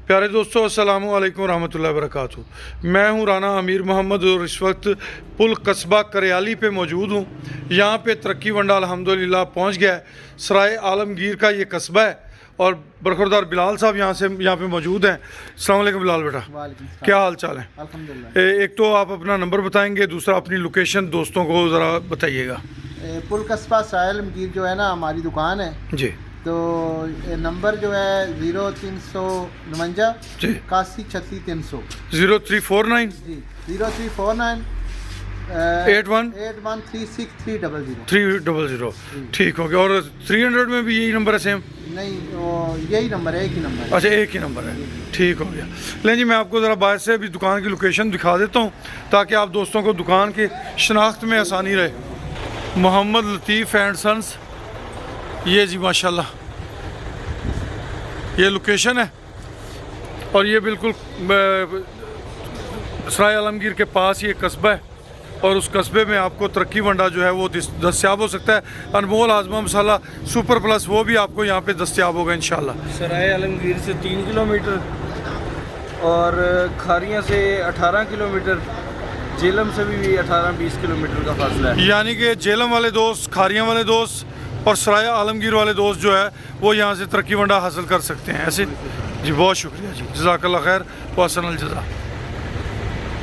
प्यारे दोस्तों, अस्सलामु अलैकुम रहमतुल्लाहि व बरकातहू। मैं हूं राना अमीर मोहम्मद और इस वक्त पुल कस्बा करियाली पे मौजूद हूं। यहां पे तरक्की वंडा अल्हम्दुलिल्लाह पहुंच गया है। सराय आलमगीर का ये कस्बा है और बरखुरदार बिलाल साहब यहाँ पे मौजूद हैं। अस्सलाम वालेकुम बिलाल बेटा, क्या हाल चाल है? अल्हम्दुलिल्लाह। एक तो आप अपना नंबर बताएंगे, दूसरा अपनी लोकेशन दोस्तों को ज़रा बताइएगा। पुल कस्बा सराय आलमगीर जो है ना, हमारी दुकान है जी। तो नंबर जो है 0349 8136 300 0349 जी 0349 8136 300। ठीक हो गया। और 300 में भी यही नंबर है सेम? नहीं, यही नंबर है, एक ही नंबर है। अच्छा, एक ही नंबर है, ठीक हो गया। लेकिन जी मैं आपको ज़रा बाहर से अभी दुकान की लोकेशन दिखा देता हूँ ताकि आप दोस्तों को दुकान की शनाख्त में आसानी रहे। मोहम्मद लतीफ़ एंड सन्स, ये जी माशाल्लाह ये लोकेशन है और ये बिल्कुल सराय आलमगीर के पास ये कस्बा है और उस कस्बे में आपको तरक्की वंडा जो है वो दस्तियाब हो सकता है। अनमोल आज़मा मसाला सुपर प्लस वो भी आपको यहाँ पे दस्तियाब होगा इंशाल्लाह। सराय आलमगीर से 3 किलोमीटर और खारियाँ से 18 किलोमीटर, जेलम से भी 18-20 किलोमीटर का फासला है। यानी कि जेलम वाले दोस्त, खारियाँ वाले दोस्त और सराय आलमगीर वाले दोस्त जो है वो यहाँ से तरक्की वंडा हासिल कर सकते हैं। ऐसे जी, बहुत शुक्रिया जी, जज़ाकल्लाह खैर व अहसन अल जज़ा।